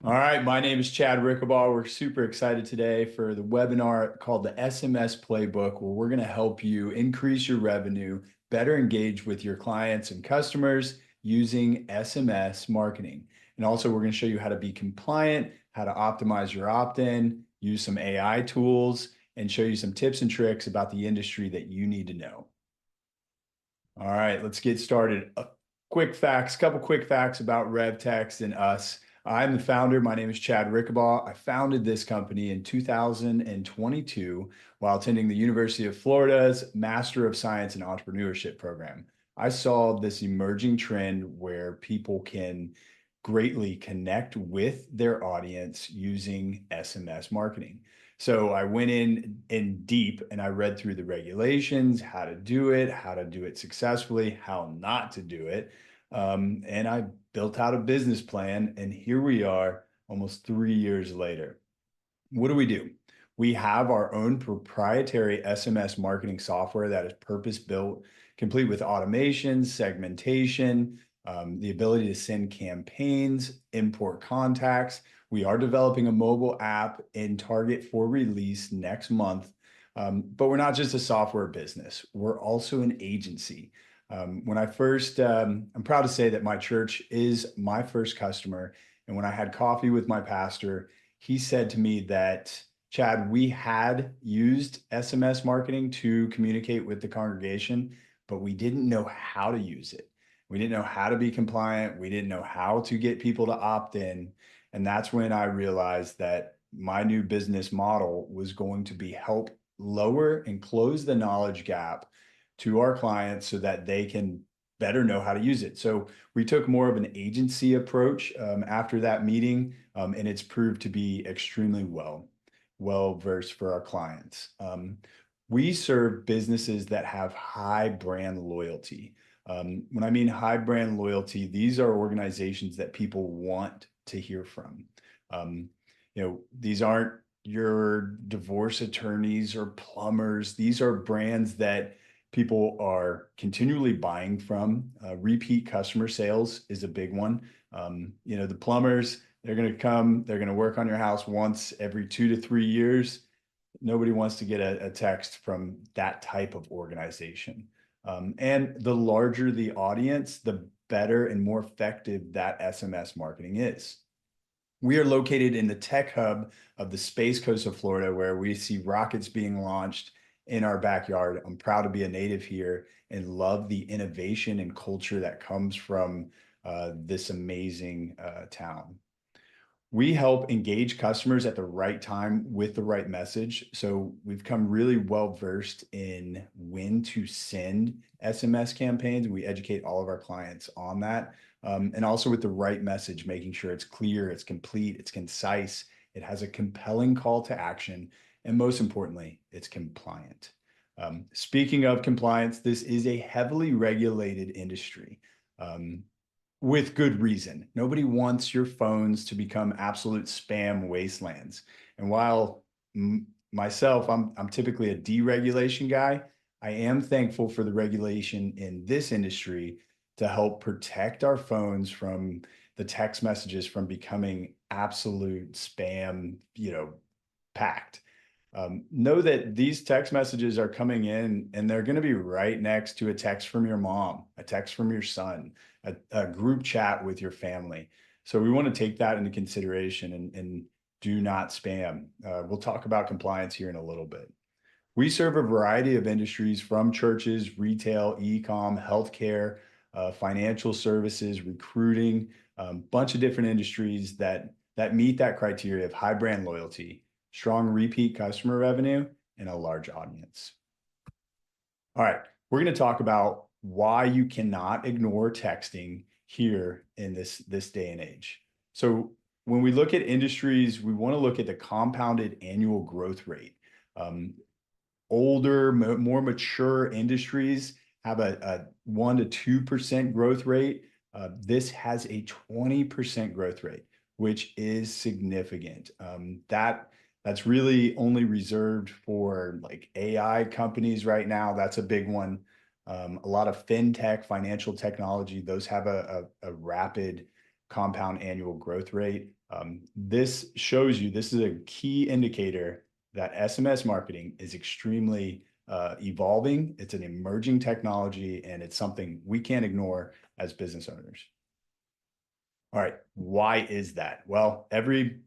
All right, my name is Chad Rickabaugh. We're super excited today for the webinar called the SMS Playbook, where we're going to help you increase your revenue, better engage with your clients and customers using SMS marketing. And also, we're going to show you how to be compliant, how to optimize your opt-in, use some AI tools, and show you some tips and tricks about the industry that you need to know. All right, let's get started. Couple quick facts about RevText and us. I'm the founder. My name is Chad Rickabaugh. I founded this company in 2022 while attending the University of Florida's Master of Science in Entrepreneurship program. I saw this emerging trend where people can greatly connect with their audience using SMS marketing. So I went in deep and I read through the regulations, how to do it successfully, how not to do it. And I built out a business plan, and here we are almost 3 years later. What do? We have our own proprietary SMS marketing software that is purpose-built, complete with automation, segmentation, the ability to send campaigns, import contacts. We are developing a mobile app in target for release next month. But we're not just a software business. We're also an agency. I'm proud to say that my church is my first customer. And when I had coffee with my pastor, he said to me that, Chad, we had used SMS marketing to communicate with the congregation, but we didn't know how to use it. We didn't know how to be compliant. We didn't know how to get people to opt in. And that's when I realized that my new business model was going to be help lower and close the knowledge gap to our clients so that they can better know how to use it. So we took more of an agency approach after that meeting, and it's proved to be extremely well versed for our clients. We serve businesses that have high brand loyalty. When I mean high brand loyalty, these are organizations that people want to hear from. These aren't your divorce attorneys or plumbers. These are brands that people are continually buying from. Repeat customer sales is a big one. The plumbers, they're going to come, they're going to work on your house once every 2 to 3 years. Nobody wants to get a text from that type of organization. And the larger the audience, the better and more effective that SMS marketing is. We are located in the tech hub of the Space Coast of Florida, where we see rockets being launched in our backyard. I'm proud to be a native here and love the innovation and culture that comes from this amazing town. We help engage customers at the right time with the right message. So we've come really well versed in when to send SMS campaigns. We educate all of our clients on that. And also with the right message, making sure it's clear, it's complete, it's concise, it has a compelling call to action, and most importantly, it's compliant. Speaking of compliance, this is a heavily regulated industry. With good reason. Nobody wants your phones to become absolute spam wastelands. And while myself, I'm typically a deregulation guy, I am thankful for the regulation in this industry to help protect our phones from the text messages from becoming absolute spam, packed. Know that these text messages are coming in and they're going to be right next to a text from your mom, a text from your son, a group chat with your family. So we want to take that into consideration and do not spam. We'll talk about compliance here in a little bit. We serve a variety of industries from churches, retail, e-com, healthcare, financial services, recruiting, bunch of different industries that meet that criteria of high brand loyalty, strong repeat customer revenue, and a large audience. All right, we're going to talk about why you cannot ignore texting here in this day and age. So when we look at industries, we want to look at the compounded annual growth rate. Older, more mature industries have a 1 to 2% growth rate. This has a 20% growth rate, which is significant. That's really only reserved for like AI companies right now. That's a big one. A lot of fintech, financial technology, those have a rapid compound annual growth rate. This shows you, this is a key indicator that SMS marketing is extremely evolving. It's an emerging technology, and it's something we can't ignore as business owners. All right, why is that? Well,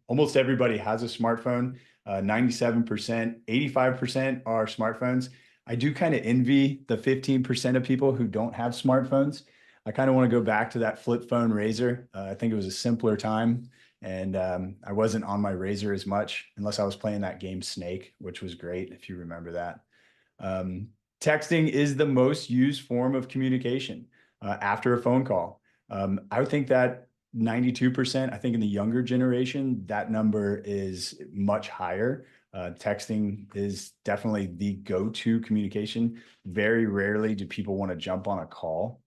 almost everybody has a smartphone. 97%, 85% are smartphones. I do kind of envy the 15% of people who don't have smartphones. I kind of want to go back to that flip phone Razor. I think it was a simpler time, and I wasn't on my Razor as much unless I was playing that game Snake, which was great if you remember that. Texting is the most used form of communication after a phone call. I would think that 92%, I think in the younger generation, that number is much higher. Texting is definitely the go-to communication. Very rarely do people want to jump on a call.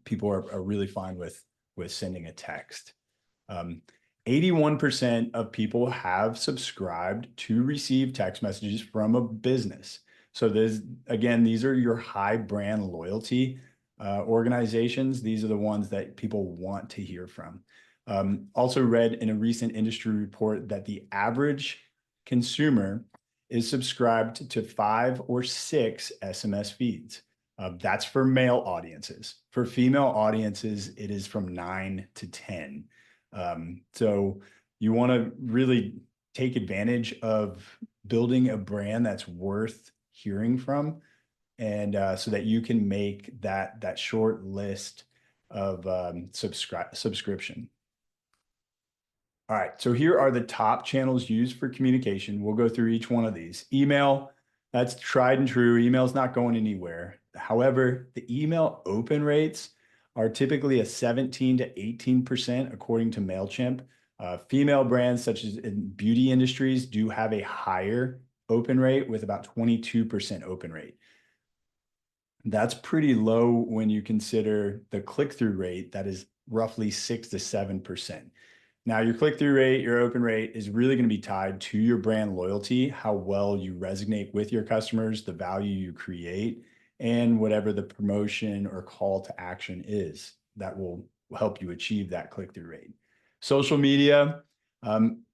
People are really fine with sending a text. 81% of people have subscribed to receive text messages from a business. So these are your high brand loyalty organizations. These are the ones that people want to hear from. Also read in a recent industry report that the average consumer is subscribed to 5 or 6 SMS feeds. That's for male audiences. For female audiences, it is from 9 to 10. So you want to really take advantage of building a brand that's worth hearing from, and so that you can make that short list of subscription. All right, so here are the top channels used for communication. We'll go through each one of these. Email, that's tried and true. Email's not going anywhere. However, the email open rates are typically a 17 to 18% according to MailChimp. Female brands such as in beauty industries do have a higher open rate with about 22% open rate. That's pretty low when you consider the click-through rate that is roughly 6 to 7%. Now, your click-through rate, your open rate is really going to be tied to your brand loyalty, how well you resonate with your customers, the value you create, and whatever the promotion or call to action is that will help you achieve that click-through rate. Social media,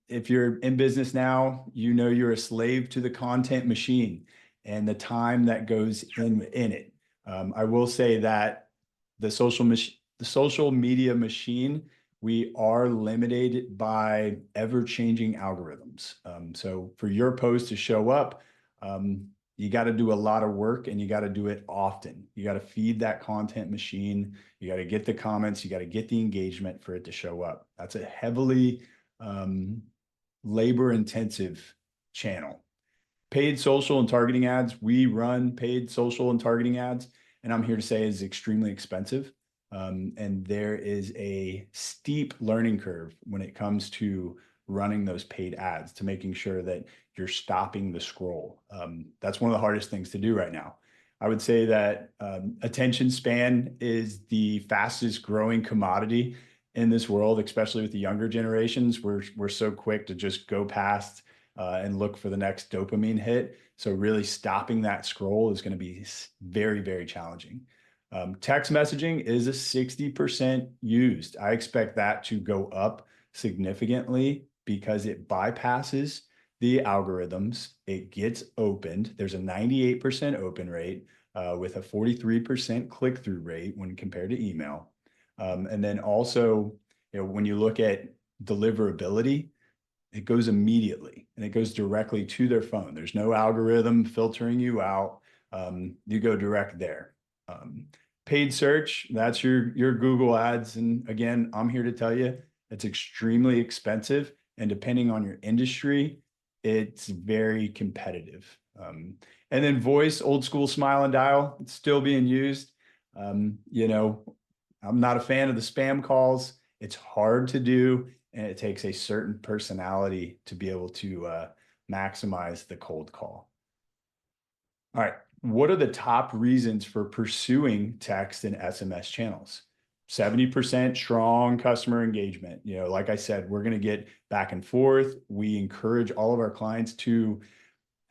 if you're in business now, you know you're a slave to the content machine and the time that goes in it. I will say that the social media machine, we are limited by ever-changing algorithms. So for your post to show up, you got to do a lot of work, and you got to do it often. You got to feed that content machine. You got to get the comments. You got to get the engagement for it to show up. That's a heavily labor-intensive channel. Paid social and targeting ads. We run paid social and targeting ads, and I'm here to say is extremely expensive. And there is a steep learning curve when it comes to running those paid ads, to making sure that you're stopping the scroll. That's one of the hardest things to do right now. I would say that attention span is the fastest growing commodity in this world, especially with the younger generations. We're so quick to just go past and look for the next dopamine hit. So really stopping that scroll is going to be very, very challenging. Text messaging is a 60% used. I expect that to go up significantly because it bypasses the algorithms. It gets opened. There's a 98% open rate with a 43% click-through rate when compared to email. And then also, when you look at deliverability, it goes immediately and it goes directly to their phone. There's no algorithm filtering you out. You go direct there. Paid search, that's your Google ads. And again, I'm here to tell you it's extremely expensive. And depending on your industry, it's very competitive. And then voice, old school smile and dial, it's still being used. I'm not a fan of the spam calls. It's hard to do, and it takes a certain personality to be able to maximize the cold call. All right, what are the top reasons for pursuing text and SMS channels? 70% strong customer engagement. Like I said, we're going to get back and forth. We encourage all of our clients to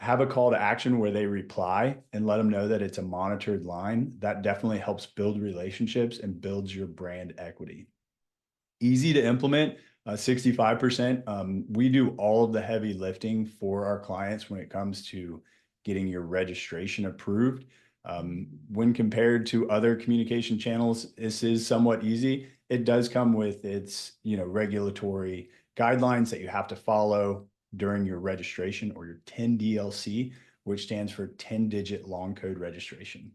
have a call to action where they reply and let them know that it's a monitored line. That definitely helps build relationships and builds your brand equity. Easy to implement, 65%. We do all of the heavy lifting for our clients when it comes to getting your registration approved. When compared to other communication channels, this is somewhat easy. It does come with its, regulatory guidelines that you have to follow during your registration, or your 10DLC, which stands for 10-digit long code registration.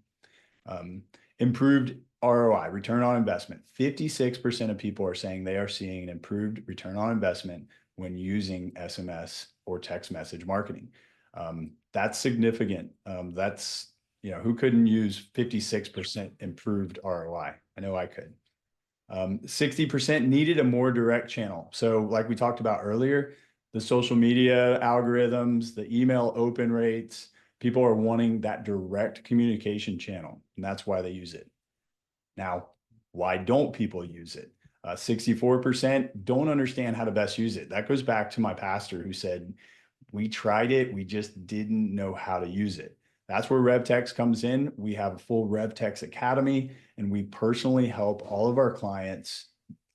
Improved ROI, return on investment. 56% of people are saying they are seeing an improved return on investment when using SMS or text message marketing. That's significant. That's, who couldn't use 56% improved ROI? I know I could. 60% needed a more direct channel. So like we talked about earlier, the social media algorithms, the email open rates, people are wanting that direct communication channel, and that's why they use it. Now, why don't people use it? 64% don't understand how to best use it. That goes back to my pastor who said, we tried it, we just didn't know how to use it. That's where RevText comes in. We have a full RevText Academy, and we personally help all of our clients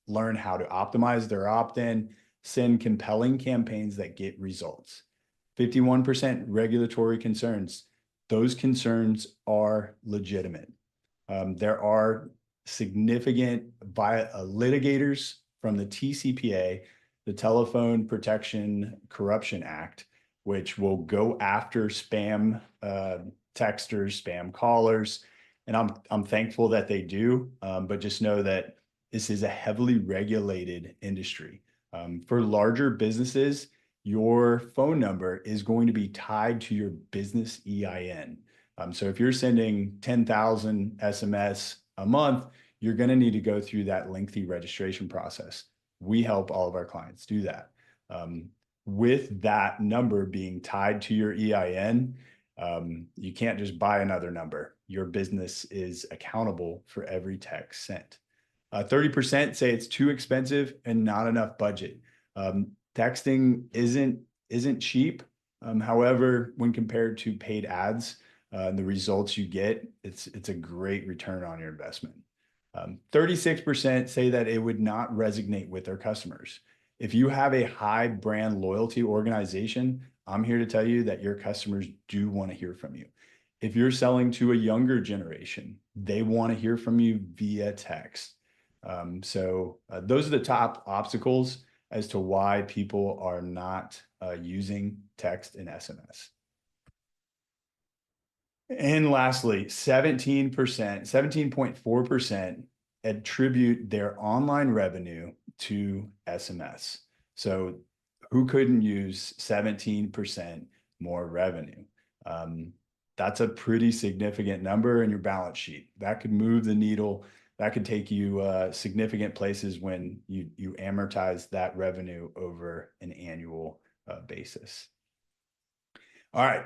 learn how to optimize their opt-in, send compelling campaigns that get results. 51% regulatory concerns. Those concerns are legitimate. There are significant litigators from the TCPA, the Telephone Protection Corruption Act, which will go after spam texters, spam callers. And I'm thankful that they do, but just know that this is a heavily regulated industry. For larger businesses, your phone number is going to be tied to your business EIN. So if you're sending 10,000 SMS a month, you're going to need to go through that lengthy registration process. We help all of our clients do that. With that number being tied to your EIN, you can't just buy another number. Your business is accountable for every text sent. 30% say it's too expensive and not enough budget. Texting isn't cheap. However, when compared to paid ads, the results you get, it's a great return on your investment. 36% say that it would not resonate with their customers. If you have a high brand loyalty organization, I'm here to tell you that your customers do want to hear from you. If you're selling to a younger generation, they want to hear from you via text. So those are the top obstacles as to why people are not using text and SMS. And lastly, 17.4% attribute their online revenue to SMS. So who couldn't use 17% more revenue? That's a pretty significant number in your balance sheet. That could move the needle. That could take you significant places when you amortize that revenue over an annual basis. All right.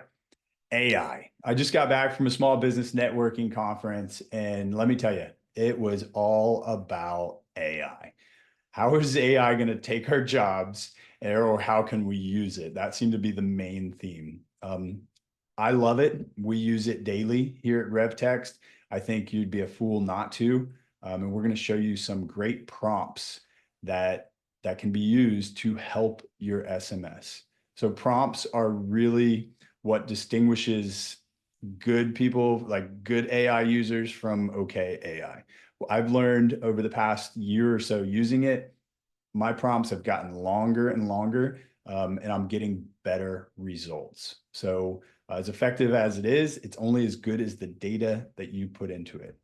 AI. I just got back from a small business networking conference, and let me tell you, it was all about AI. How is AI going to take our jobs, or how can we use it? That seemed to be the main theme. I love it. We use it daily here at RevText. I think you'd be a fool not to. And we're going to show you some great prompts that can be used to help your SMS. So prompts are really what distinguishes good people, like good AI users, from okay AI. Well, I've learned over the past year or so using it, my prompts have gotten longer and longer, and I'm getting better results. So as effective as it is, it's only as good as the data that you put into it.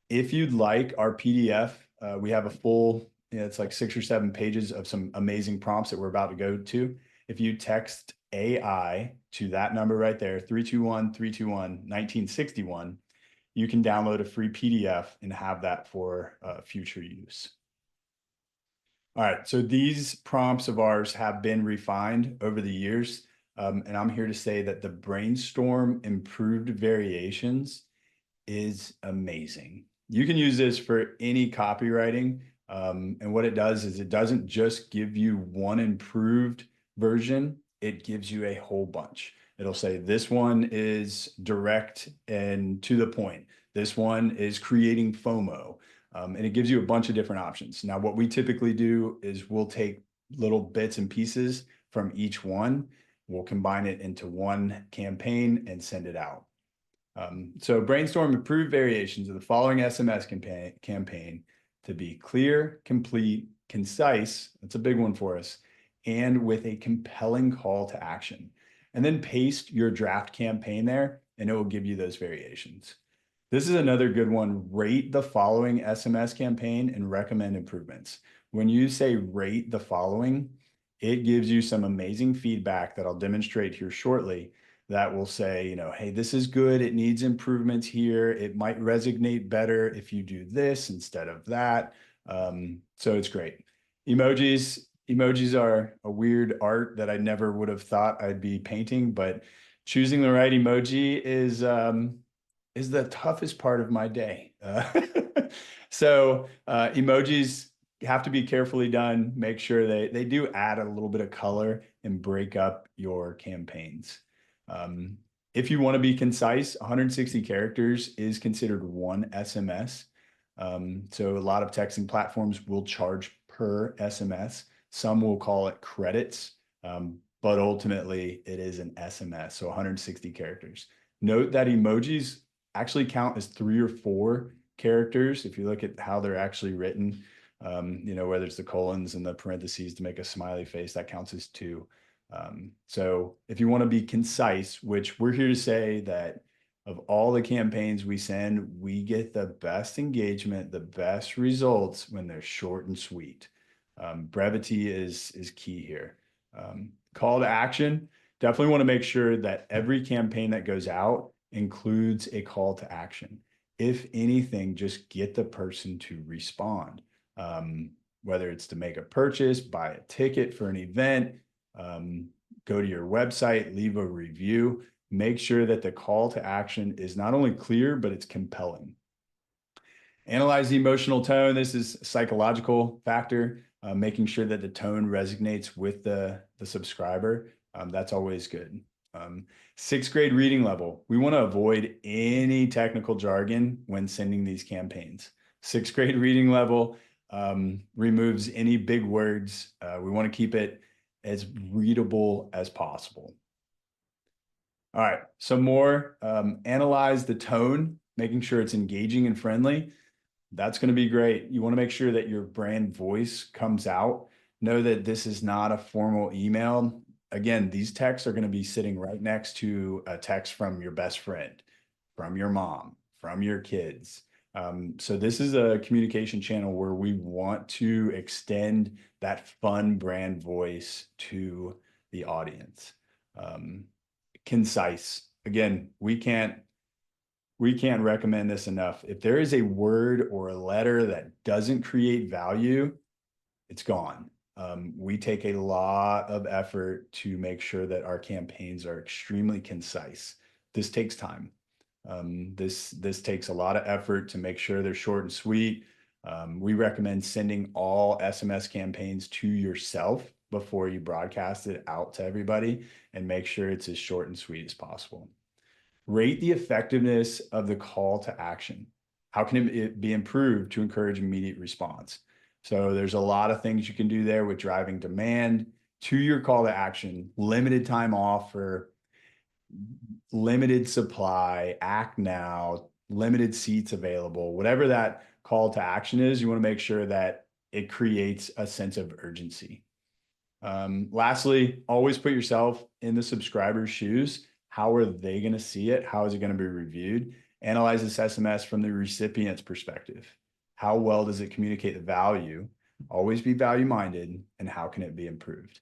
If you'd like our PDF, we have a full, it's like 6 or 7 pages of some amazing prompts that we're about to go to. If you text AI to that number right there, 321-321-1961, you can download a free PDF and have that for future use. All right, so these prompts of ours have been refined over the years, and I'm here to say that the Brainstorm Improved Variations is amazing. You can use this for any copywriting, and what it does is it doesn't just give you one improved version, it gives you a whole bunch. It'll say this one is direct and to the point. This one is creating FOMO. And it gives you a bunch of different options. Now, what we typically do is we'll take little bits and pieces from each one. We'll combine it into one campaign and send it out. So brainstorm improved variations of the following SMS campaign to be clear, complete, concise. That's a big one for us. And with a compelling call to action. And then paste your draft campaign there, and it will give you those variations. This is another good one. Rate the following SMS campaign and recommend improvements. When you say rate the following, it gives you some amazing feedback that I'll demonstrate here shortly that will say, you know, hey, this is good. It needs improvements here. It might resonate better if you do this instead of that. So it's great. Emojis are a weird art that I never would have thought I'd be painting, but choosing the right emoji is the toughest part of my day. So emojis have to be carefully done. Make sure they do add a little bit of color and break up your campaigns. If you want to be concise, 160 characters is considered one SMS. So a lot of texting platforms will charge per SMS. Some will call it credits, but ultimately it is an SMS, so 160 characters. Note that emojis actually count as 3 or 4 characters. If you look at how they're actually written, you know, whether it's the colons and the parentheses to make a smiley face, that counts as 2. So if you want to be concise, which we're here to say that of all the campaigns we send, we get the best engagement, the best results when they're short and sweet. Brevity is key here. Call to action, definitely want to make sure that every campaign that goes out includes a call to action. If anything, just get the person to respond. Whether it's to make a purchase, buy a ticket for an event, go to your website, leave a review, make sure that the call to action is not only clear, but it's compelling. Analyze the emotional tone. This is a psychological factor, making sure that the tone resonates with the subscriber. That's always good. 6th grade reading level. We want to avoid any technical jargon when sending these campaigns. 6th grade reading level removes any big words. We want to keep it as readable as possible. All right, some more. Analyze the tone, making sure it's engaging and friendly. That's going to be great. You want to make sure that your brand voice comes out. Know that this is not a formal email. Again, these texts are going to be sitting right next to a text from your best friend, from your mom, from your kids. So this is a communication channel where we want to extend that fun brand voice to the audience. Concise. Again, we can't recommend this enough. If there is a word or a letter that doesn't create value, it's gone. We take a lot of effort to make sure that our campaigns are extremely concise. This takes time. This takes a lot of effort to make sure they're short and sweet. We recommend sending all SMS campaigns to yourself before you broadcast it out to everybody, and make sure it's as short and sweet as possible. Rate the effectiveness of the call to action. How can it be improved to encourage immediate response? So there's a lot of things you can do there with driving demand to your call to action. Limited time offer, limited supply, act now, limited seats available, whatever that call to action is, you want to make sure that it creates a sense of urgency. Lastly, always put yourself in the subscriber's shoes. How are they going to see it? How is it going to be reviewed? Analyze this SMS from the recipient's perspective. How well does it communicate the value? Always be value-minded, and how can it be improved?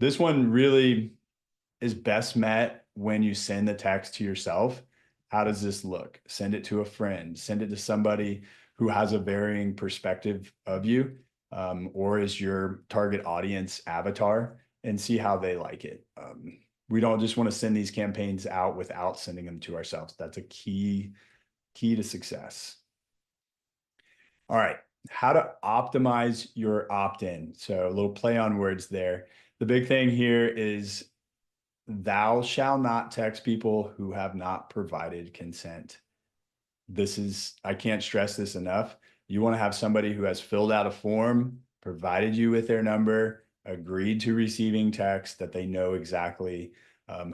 This one really is best met when you send the text to yourself. How does this look? Send it to a friend, send it to somebody who has a varying perspective of you, or is your target audience avatar, and see how they like it. We don't just want to send these campaigns out without sending them to ourselves. That's a key to success. All right, how to optimize your opt-in. So a little play on words there. The big thing here is thou shalt not text people who have not provided consent. I can't stress this enough. You want to have somebody who has filled out a form, provided you with their number, agreed to receiving text, that they know exactly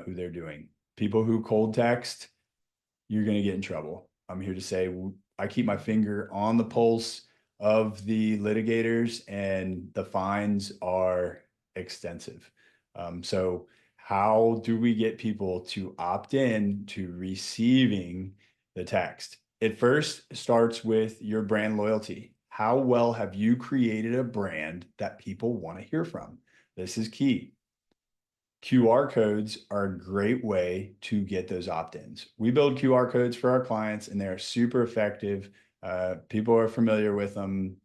who they're doing. People who cold text, you're going to get in trouble. I'm here to say I keep my finger on the pulse of the litigators, and the fines are extensive. So how do we get people to opt in to receiving the text? It first starts with your brand loyalty. How well have you created a brand that people want to hear from? This is key. QR codes are a great way to get those opt-ins. We build QR codes for our clients, and they're super effective. People are familiar with them.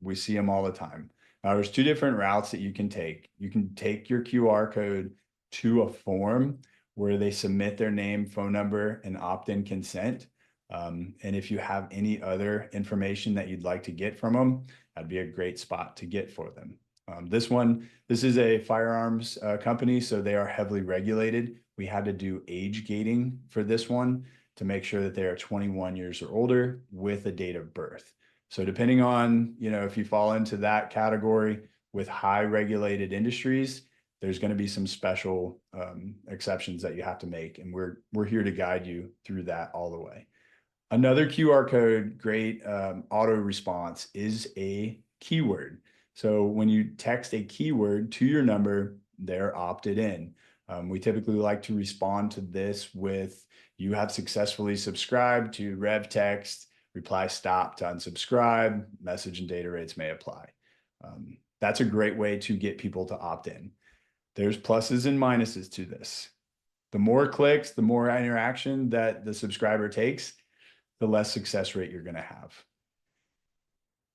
We see them all the time. Now, there's two different routes that you can take. You can take your QR code to a form where they submit their name, phone number, and opt-in consent. And if you have any other information that you'd like to get from them, that'd be a great spot to get for them. This is a firearms company, so they are heavily regulated. We had to do age gating for this one to make sure that they are 21 years or older with a date of birth. So depending on, if you fall into that category with high regulated industries, there's going to be some special exceptions that you have to make. And we're here to guide you through that all the way. Another QR code, great auto response, is a keyword. So when you text a keyword to your number, they're opted in. We typically like to respond to this with, you have successfully subscribed to RevText, reply stop to unsubscribe, message and data rates may apply. That's a great way to get people to opt in. There's pluses and minuses to this. The more clicks, the more interaction that the subscriber takes, the less success rate you're going to have.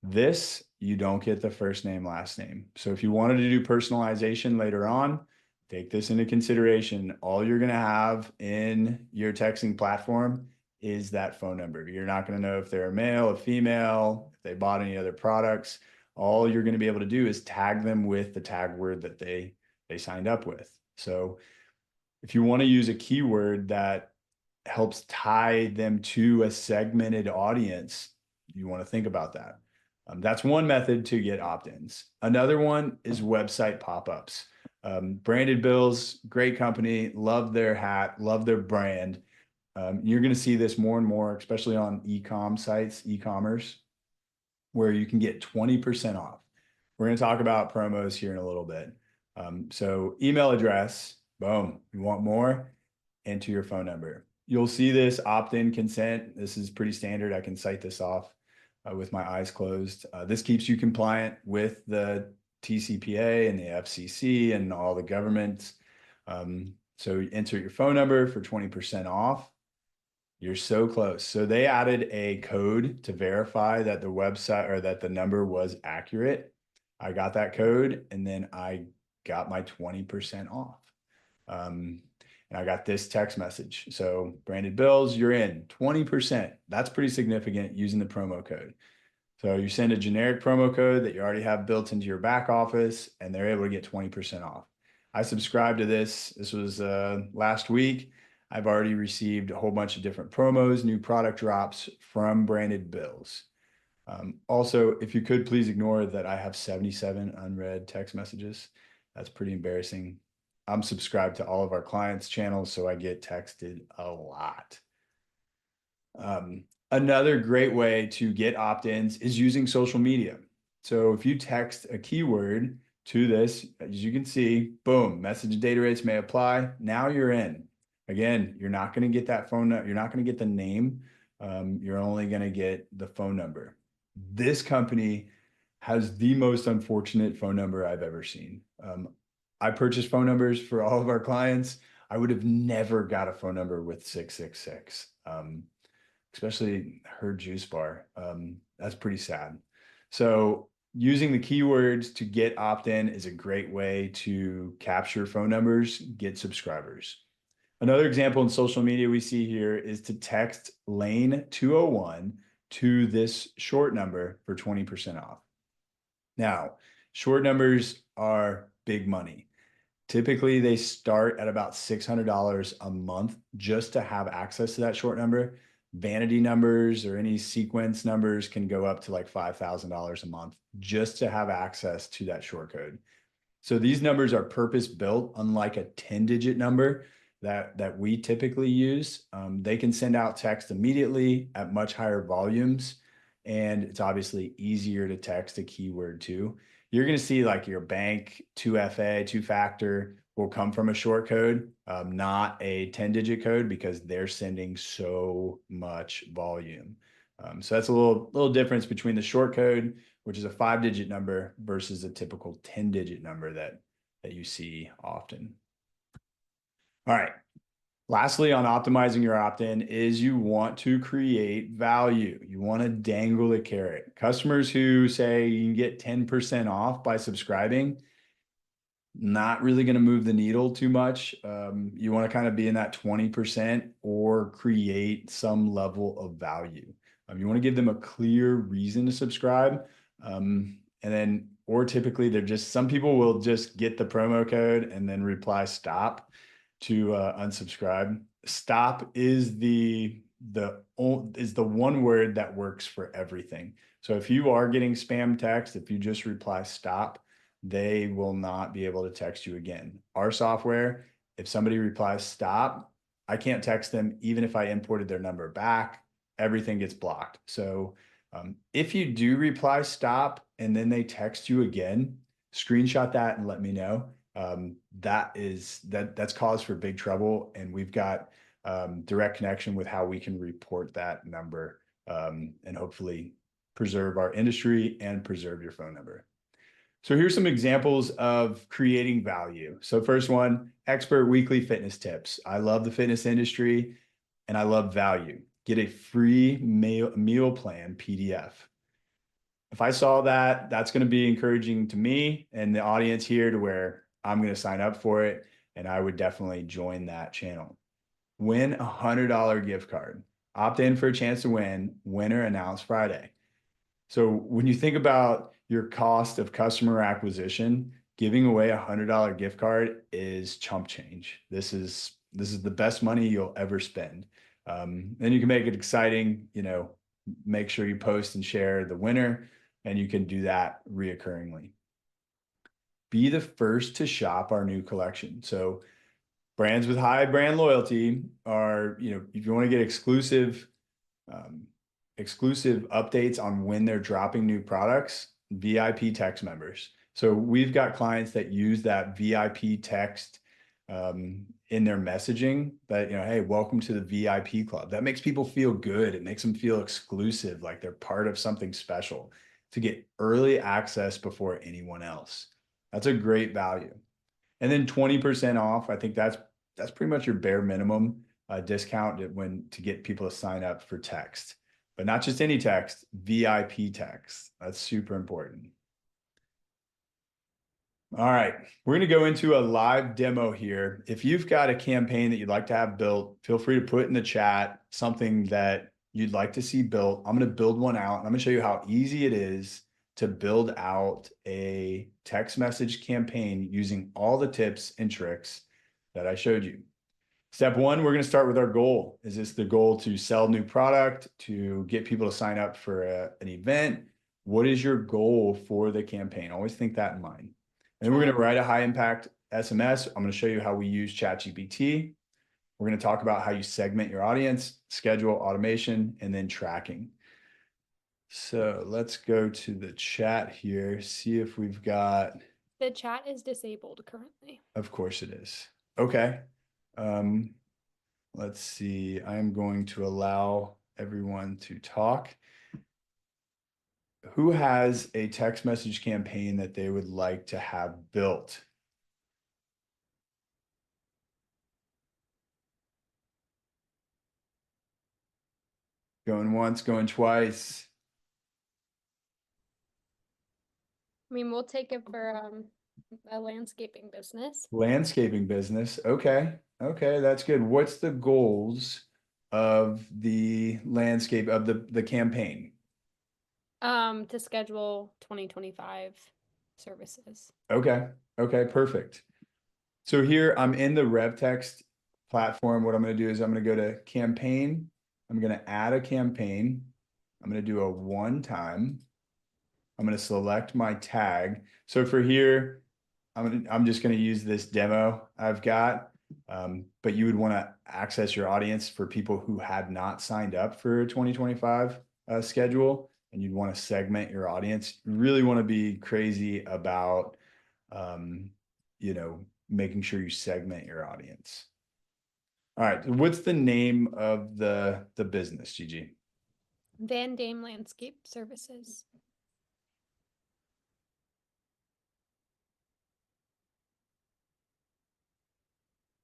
This, you don't get the first name, last name. So if you wanted to do personalization later on, take this into consideration. All you're going to have in your texting platform is that phone number. You're not going to know if they're a male, a female, if they bought any other products. All you're going to be able to do is tag them with the tag word that they signed up with. So if you want to use a keyword that helps tie them to a segmented audience, you want to think about that. That's one method to get opt-ins. Another one is website pop-ups. Branded Bills, great company, love their hat, love their brand. You're going to see this more and more, especially on e-com sites, e-commerce, where you can get 20% off. We're going to talk about promos here in a little bit. So email address, boom, you want more, enter your phone number. You'll see this opt-in consent. This is pretty standard. I can cite this off with my eyes closed. This keeps you compliant with the TCPA and the FCC and all the governments. So enter your phone number for 20% off. You're so close. So they added a code to verify that the website or that the number was accurate. I got that code, and then I got my 20% off. And I got this text message. So Branded Bills, you're in 20%. That's pretty significant using the promo code. So you send a generic promo code that you already have built into your back office, and they're able to get 20% off. I subscribed to this. This was last week. I've already received a whole bunch of different promos, new product drops from Branded Bills. Also, if you could please ignore that I have 77 unread text messages. That's pretty embarrassing. I'm subscribed to all of our clients' channels, so I get texted a lot. Another great way to get opt-ins is using social media. So if you text a keyword to this, as you can see, boom, message data rates may apply. Now you're in. Again, you're not going to get that phone number. You're not going to get the name. You're only going to get the phone number. This company has the most unfortunate phone number I've ever seen. I purchase phone numbers for all of our clients. I would have never got a phone number with 666, especially her juice bar. That's pretty sad. So using the keywords to get opt-in is a great way to capture phone numbers, get subscribers. Another example in social media we see here is to text lane 201 to this short number for 20% off. Now, short numbers are big money. Typically, they start at about $600 a month just to have access to that short number. vanity numbers or any sequence numbers can go up to like $5,000 a month just to have access to that short code. So these numbers are purpose built, unlike a 10-digit number that we typically use. They can send out text immediately at much higher volumes, and it's obviously easier to text a keyword too. You're going to see like your bank 2FA, two-factor will come from a short code, not a 10-digit code, because they're sending so much volume. So that's a little difference between the short code, which is a 5-digit number, versus a typical 10-digit number that you see often. All right. Lastly, on optimizing your opt-in is you want to create value. You want to dangle a carrot. Customers who say you can get 10% off by subscribing, not really going to move the needle too much. You want to kind of be in that 20% or create some level of value. You want to give them a clear reason to subscribe. And then, or typically they're just, some people will just get the promo code and then reply stop to unsubscribe. Stop is the one word that works for everything. So if you are getting spam text, if you just reply stop, they will not be able to text you again. Our software, if somebody replies stop, I can't text them even if I imported their number back. Everything gets blocked. So if you do reply stop and then they text you again, screenshot that and let me know. That's cause for big trouble, and we've got direct connection with how we can report that number, and hopefully preserve our industry and preserve your phone number. So here's some examples of creating value. So first one, expert weekly fitness tips. I love the fitness industry and I love value. Get a free meal plan PDF. If I saw that, that's going to be encouraging to me and the audience here to where I'm going to sign up for it, and I would definitely join that channel. Win a $100 gift card. Opt in for a chance to win. Winner announced Friday. So when you think about your cost of customer acquisition, giving away a $100 gift card is chump change. This is the best money you'll ever spend. Then you can make it exciting, make sure you post and share the winner, and you can do that reoccurringly. Be the first to shop our new collection. So brands with high brand loyalty are, if you want to get exclusive updates on when they're dropping new products, VIP text members. So we've got clients that use that VIP text in their messaging that, hey, welcome to the VIP club. That makes people feel good. It makes them feel exclusive, like they're part of something special, to get early access before anyone else. That's a great value. And then 20% off. I think that's pretty much your bare minimum discount to get people to sign up for text. But not just any text, VIP text. That's super important. All right, we're going to go into a live demo here. If you've got a campaign that you'd like to have built, feel free to put in the chat something that you'd like to see built. I'm going to build one out, and I'm going to show you how easy it is to build out a text message campaign using all the tips and tricks that I showed you. Step one, we're going to start with our goal. Is this the goal to sell new product, to get people to sign up for an event? What is your goal for the campaign? Always think that in mind. And then we're going to write a high impact SMS. I'm going to show you how we use ChatGPT. We're going to talk about how you segment your audience, schedule, automation, and then tracking. So let's go to the chat here, see if we've got. The chat is disabled currently. Of course it is. Okay. Let's see. I'm going to allow everyone to talk. Who has a text message campaign that they would like to have built? Going once, going twice. I mean, we'll take it for a landscaping business. Landscaping business. Okay. Okay, that's good. What's the goals of the landscape of the campaign? To schedule 2025 services. Okay. Okay, perfect. So here I'm in the RevText platform. What I'm going to do is I'm going to go to campaign. I'm going to add a campaign. I'm going to do a one time. I'm going to select my tag. So for here, I'm just going to use this demo I've got. But you would want to access your audience for people who had not signed up for a 2025 schedule, and you'd want to segment your audience. You really want to be crazy about, making sure you segment your audience. All right. What's the name of the business, Gigi? Van Dame Landscape Services.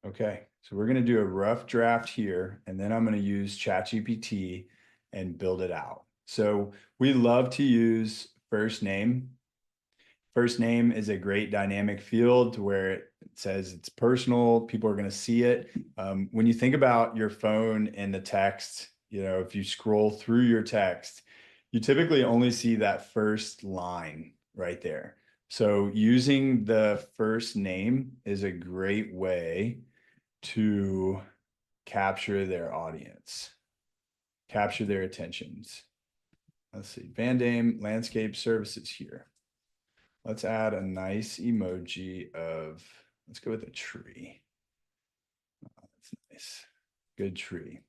Okay, so we're gonna do a rough draft here, and then I'm gonna use ChatGPT and build it out. So we love to use first name. First name is a great dynamic field to where it says it's personal. People are going to see it. When you think about your phone and the text, if you scroll through your text, you typically only see that first line right there. So using the first name is a great way to capture their audience, capture their attentions. Let's see, Van Dame Landscape Services here. Let's add a nice emoji of, let's go with a tree. Oh, that's nice. Good tree.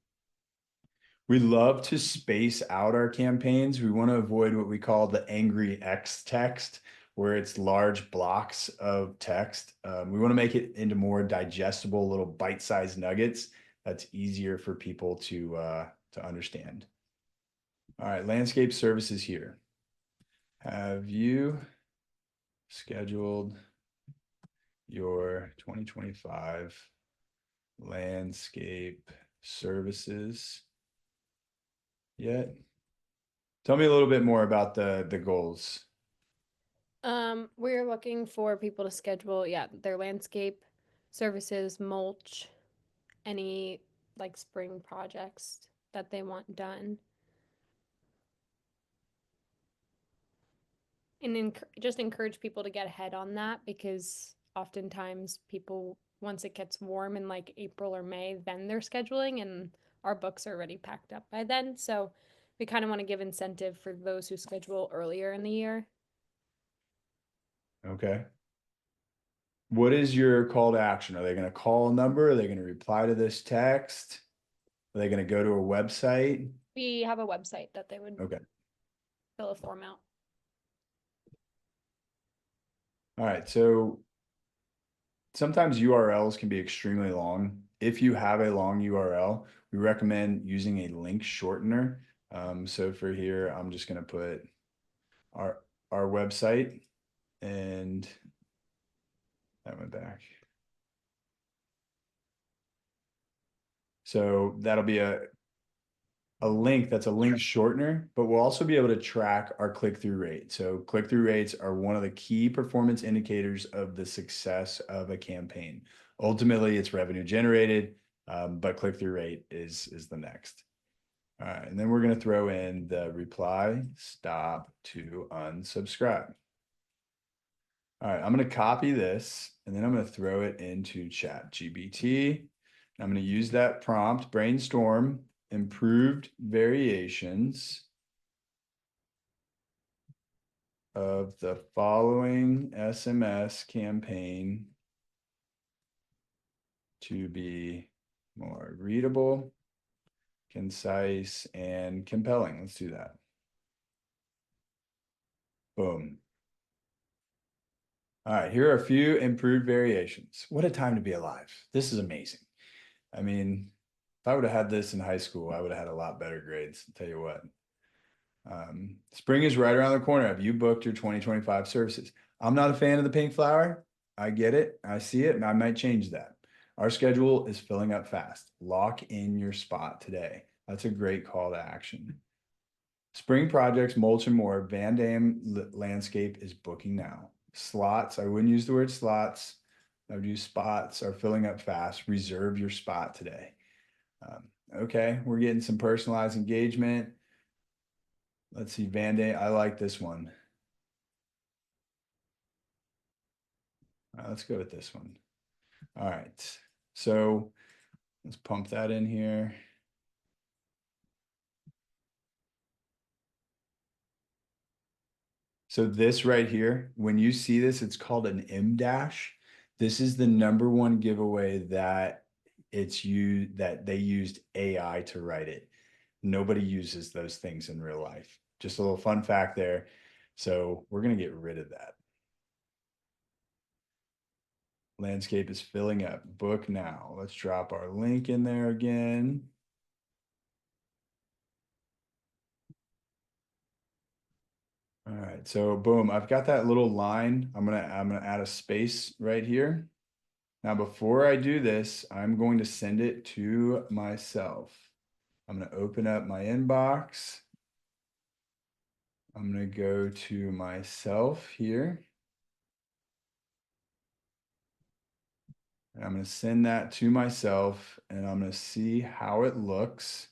We love to space out our campaigns. We want to avoid what we call the angry X text, where it's large blocks of text. We want to make it into more digestible little bite-sized nuggets that's easier for people to understand. All right, landscape services here. Have you scheduled your 2025 landscape services yet? Tell me a little bit more about the goals. We're looking for people to schedule, their landscape services, mulch, any like spring projects that they want done. And just encourage people to get ahead on that, because oftentimes people, once it gets warm in like April or May, then they're scheduling, and our books are already packed up by then. So we kind of want to give incentive for those who schedule earlier in the year. Okay. What is your call to action? Are they going to call a number? Are they going to reply to this text? Are they going to go to a website? We have a website that they would Okay. fill a form out. All right. So sometimes URLs can be extremely long. If you have a long URL, we recommend using a link shortener. So for here, I'm just going to put our website, and that went back. So that'll be a link that's a link shortener, but we'll also be able to track our click-through rate. So click-through rates are one of the key performance indicators of the success of a campaign. Ultimately, it's revenue generated, but click-through rate is the next. All right, and then we're going to throw in the reply stop to unsubscribe. All right, I'm going to copy this, and then I'm going to throw it into ChatGPT. I'm going to use that prompt, brainstorm improved variations of the following SMS campaign to be more readable, concise, and compelling. Let's do that. Boom. All right, here are a few improved variations. What a time to be alive. This is amazing. I mean, if I would have had this in high school, I would have had a lot better grades, I'll tell you what. Spring is right around the corner. Have you booked your 2025 services? I'm not a fan of the pink flower. I get it. I see it, and I might change that. Our schedule is filling up fast. Lock in your spot today. That's a great call to action. Spring projects, mulch, and more. Van Dam Landscape is booking now. Slots, I wouldn't use the word slots. I would use spots, are filling up fast. Reserve your spot today. Okay, we're getting some personalized engagement. Let's see, Van Dam, I like this one. Let's go with this one. All right, so let's pump that in here. So this right here, when you see this, it's called an M dash. This is the #1 giveaway that that they used AI to write it. Nobody uses those things in real life. Just a little fun fact there. So we're gonna get rid of that. Landscape is filling up. Book now. Let's drop our link in there again. All right, so boom, I've got that little line. I'm gonna add a space right here. Now, before I do this, I'm going to send it to myself. I'm gonna open up my inbox. I'm gonna go to myself here. And I'm gonna send that to myself and I'm gonna see how it looks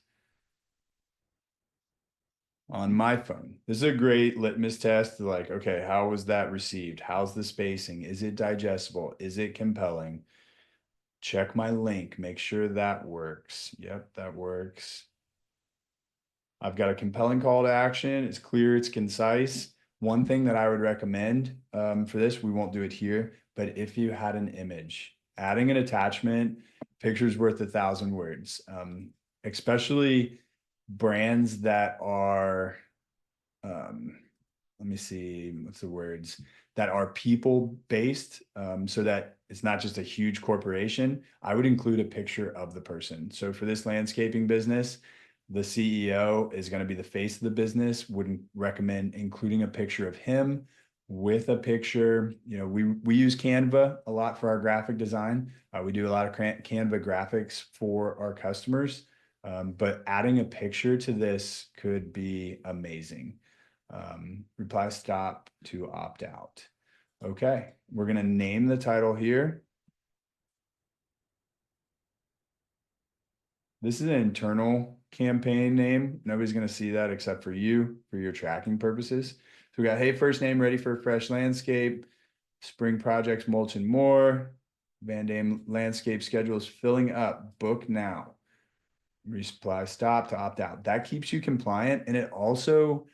on my phone. This is a great litmus test. Like, okay, how was that received? How's the spacing? Is it digestible? Is it compelling? Check my link, make sure that works. Yep, that works. I've got a compelling call to action. It's clear, it's concise. One thing that I would recommend for this, we won't do it here, but if you had an image, adding an attachment, picture's worth 1,000 words, especially brands that are let me see, what's the words that are people based, so that it's not just a huge corporation. I would include a picture of the person. So for this landscaping business, the CEO is going to be the face of the business. Wouldn't recommend including a picture of him with a picture. You know, we use Canva a lot for our graphic design. We do a lot of Canva graphics for our customers, but adding a picture to this could be amazing. Reply stop to opt out. Okay, we're going to name the title here. This is an internal campaign name. Nobody's going to see that except for you for your tracking purposes. So we got, hey, first name ready for a fresh landscape, spring projects, mulch and more. Van Dam landscape schedule is filling up. Book now. Reply stop to opt out. That keeps you compliant, and it also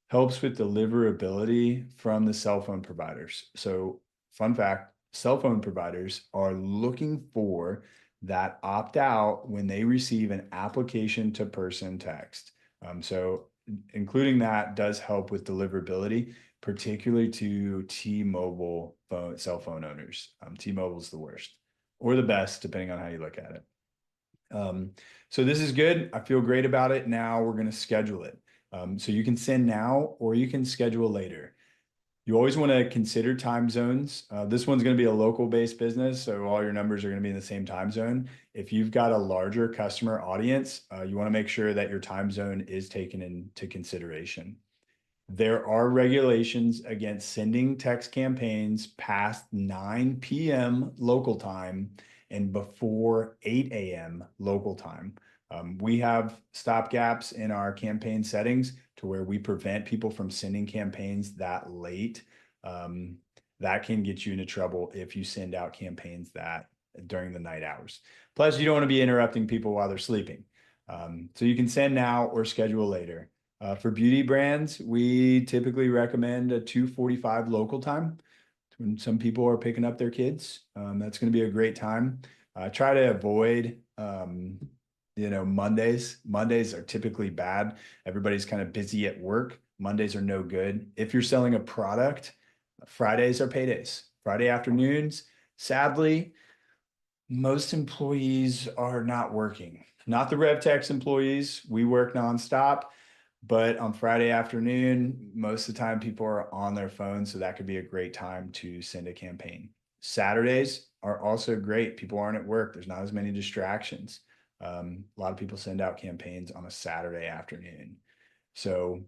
helps with deliverability from the cell phone providers. So fun fact, cell phone providers are looking for that opt out when they receive an application to person text. So including that does help with deliverability, particularly to T-Mobile cell phone owners. T-Mobile's the worst or the best, depending on how you look at it. So this is good. I feel great about it. Now we're going to schedule it. So you can send now or you can schedule later. You always want to consider time zones. This one's going to be a local based business, so all your numbers are going to be in the same time zone. If you've got a larger customer audience, you want to make sure that your time zone is taken into consideration. There are regulations against sending text campaigns past 9 p.m. local time and before 8 a.m. local time. We have stopgaps in our campaign settings to where we prevent people from sending campaigns that late. That can get you into trouble if you send out campaigns that during the night hours. Plus, you don't want to be interrupting people while they're sleeping. So you can send now or schedule later. For beauty brands, we typically recommend a 2:45 local time when some people are picking up their kids. That's going to be a great time. Try to avoid, Mondays. Mondays are typically bad. Everybody's kind of busy at work. Mondays are no good. If you're selling a product, Fridays are paydays. Friday afternoons, sadly, most employees are not working. Not the RevText employees. We work nonstop. But on Friday afternoon, most of the time people are on their phones, so that could be a great time to send a campaign. Saturdays are also great. People aren't at work. There's not as many distractions. A lot of people send out campaigns on a Saturday afternoon. So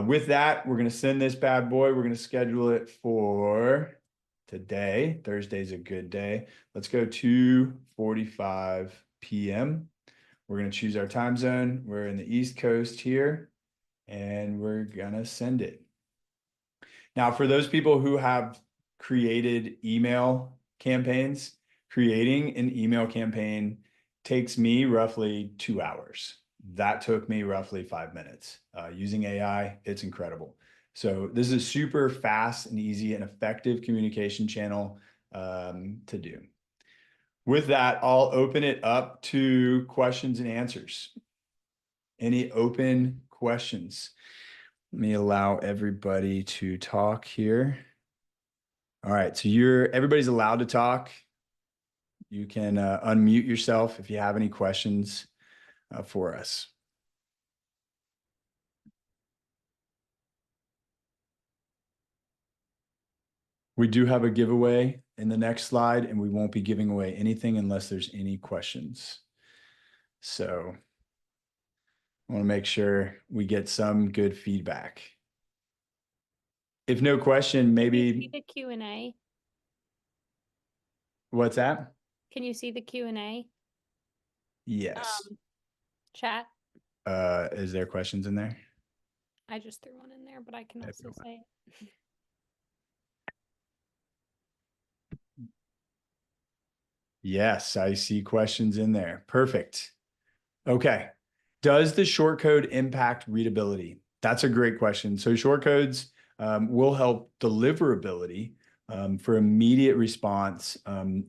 with that, we're going to send this bad boy. We're going to schedule it for today. Thursday's a good day. Let's go 2:45 p.m. We're going to choose our time zone. We're in the East Coast here, and we're going to send it. Now, for those people who have created email campaigns, creating an email campaign takes me roughly 2 hours. That took me roughly 5 minutes. Using AI, it's incredible. So this is a super fast and easy and effective communication channel to do. With that, I'll open it up to questions and answers. Any open questions? Let me allow everybody to talk here. All right, so everybody's allowed to talk. You can unmute yourself if you have any questions for us. We do have a giveaway in the next slide, and we won't be giving away anything unless there's any questions. So I want to make sure we get some good feedback. If no question, Can you maybe see the Q&A? what's that? Can you see the Q&A Yes. chat? Is there questions in there? I just threw one in there, but I can also say it. Yes, I see questions in there. Perfect. Okay. Does the short code impact readability? That's a great question. So short codes will help deliverability for immediate response.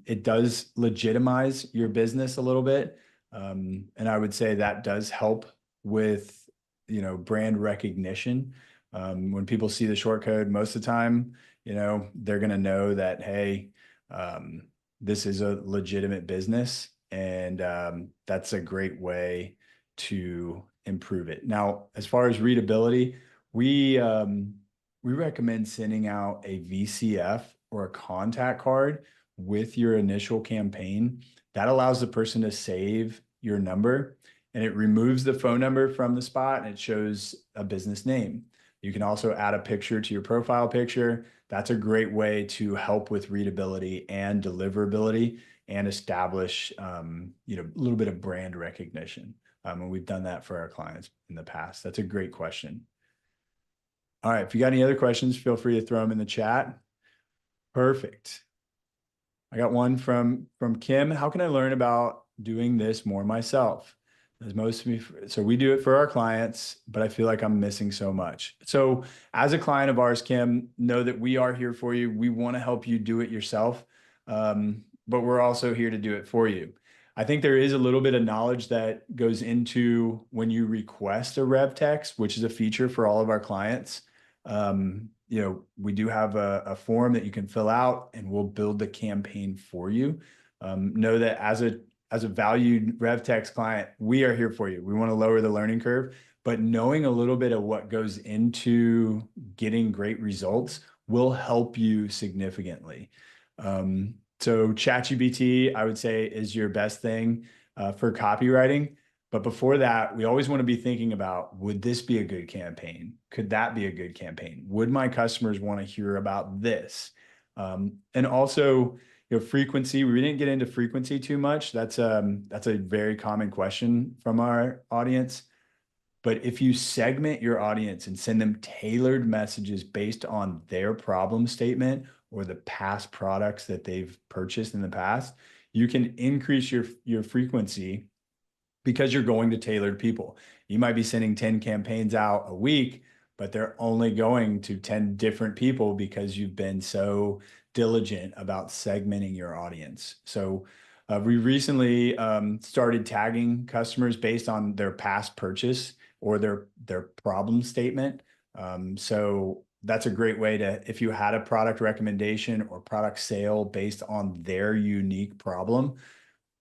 It does legitimize your business a little bit. And I would say that does help with, brand recognition. When people see the short code, most of the time, they're going to know that, hey, this is a legitimate business. And that's a great way to improve it. Now, as far as readability, we recommend sending out a VCF or a contact card with your initial campaign. That allows the person to save your number, and it removes the phone number from the spot, and it shows a business name. You can also add a picture to your profile picture. That's a great way to help with readability and deliverability and establish, a little bit of brand recognition. And we've done that for our clients in the past. That's a great question. All right, if you got any other questions, feel free to throw them in the chat. Perfect. I got one from Kim. How can I learn about doing this more myself? As most of me, so we do it for our clients, but I feel like I'm missing so much. So as a client of ours, Kim, know that we are here for you. We want to help you do it yourself, but we're also here to do it for you. I think there is a little bit of knowledge that goes into when you request a RevText, which is a feature for all of our clients. We do have a form that you can fill out, and we'll build the campaign for you. Know that as a valued RevText client, we are here for you. We want to lower the learning curve, but knowing a little bit of what goes into getting great results will help you significantly. So ChatGPT, I would say, is your best thing for copywriting. But before that, we always want to be thinking about, would this be a good campaign? Could that be a good campaign? Would my customers want to hear about this? And also, frequency. We didn't get into frequency too much. That's a very common question from our audience. But if you segment your audience and send them tailored messages based on their problem statement or the past products that they've purchased in the past, you can increase your frequency because you're going to tailored people. You might be sending 10 campaigns out a week, but they're only going to 10 different people because you've been so diligent about segmenting your audience. So we recently started tagging customers based on their past purchase or their problem statement. So that's a great way to, if you had a product recommendation or product sale based on their unique problem,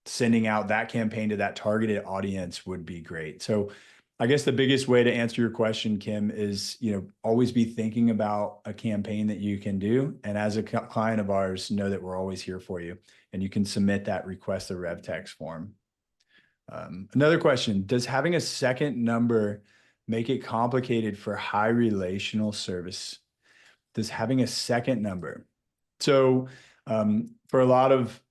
sending out that campaign to that targeted audience would be great. So I guess the biggest way to answer your question, Kim, is, always be thinking about a campaign that you can do. And as a client of ours, know that we're always here for you, and you can submit that request a RevText form. Another question, does having a second number make it complicated for high relational service? Does having a second number? So for a lot of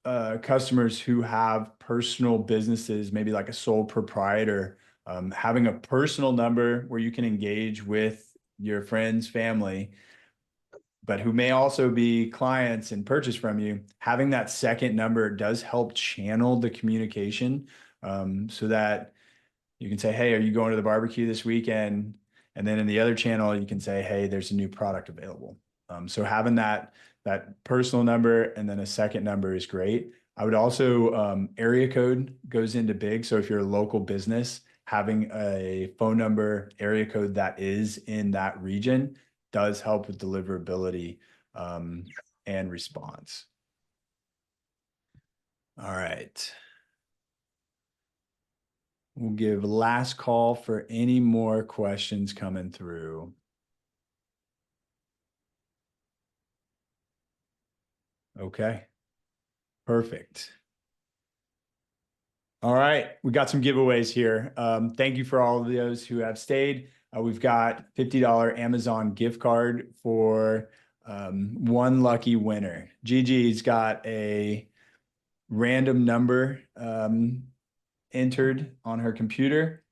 customers who have personal businesses, maybe like a sole proprietor, having a personal number where you can engage with your friends, family, but who may also be clients and purchase from you, having that second number does help channel the communication so that you can say, hey, are you going to the barbecue this weekend? And then in the other channel, you can say, hey, there's a new product available. So having that personal number and then a second number is great. I would also, area code goes into big. So if you're a local business, having a phone number area code that is in that region does help with deliverability and response. All right. We'll give last call for any more questions coming through. Okay, perfect. All right, we got some giveaways here. Thank you for all of those who have stayed. We've got $50 Amazon gift card for one lucky winner. Gigi's got a random number entered on her computer.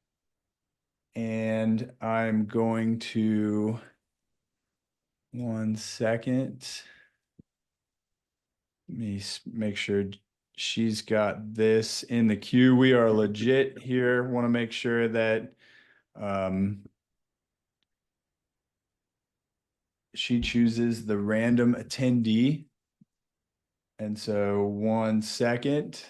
And I'm going to, 1 second. Let me make sure she's got this in the queue. We are legit here. Want to make sure that she chooses the random attendee. And so 1 second.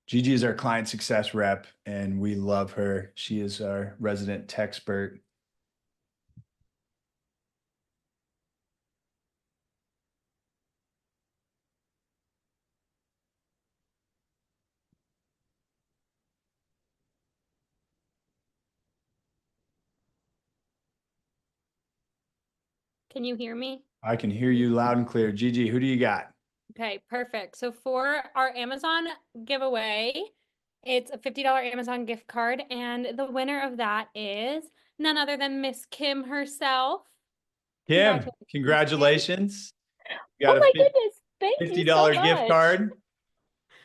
Gigi is our client success rep, and we love her. She is our resident tech expert. Can you hear me? I can hear you loud and clear. Gigi, who do you got? Okay, perfect. So for our Amazon giveaway, it's a $50 Amazon gift card, and the winner of that is none other than Miss Kim herself. Kim, congratulations. You Oh got my a goodness. Thank you so $50 gift much. card.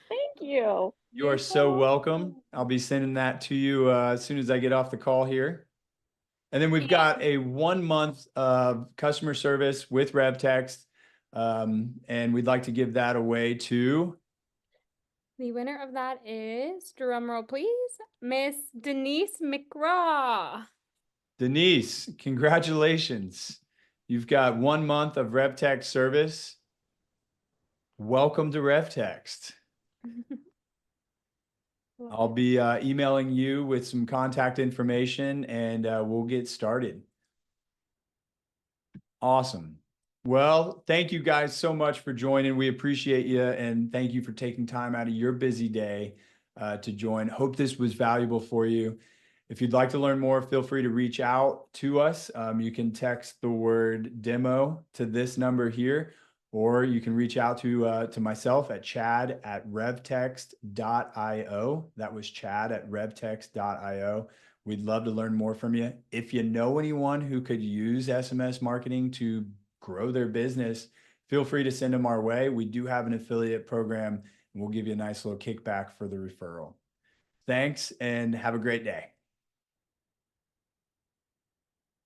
Thank you. You are so welcome. I'll be sending that to you as soon as I get off the call here. And then we've got a 1 month of customer service with RevText. And we'd like to give that away to The winner of that is, drumroll please, Miss Denise McGraw. Denise. Congratulations. You've got 1 month of RevText service. Welcome to RevText. I'll be emailing you with some contact information, and we'll get started. Awesome. Well, thank you guys so much for joining. We appreciate you, and thank you for taking time out of your busy day to join. Hope this was valuable for you. If you'd like to learn more, feel free to reach out to us. You can text the word demo to this number here, or you can reach out to myself at chad@revtext.io. That was chad@revtext.io. We'd love to learn more from you. If you know anyone who could use SMS marketing to grow their business, feel free to send them our way. We do have an affiliate program, and we'll give you a nice little kickback for the referral. Thanks, and have a great day.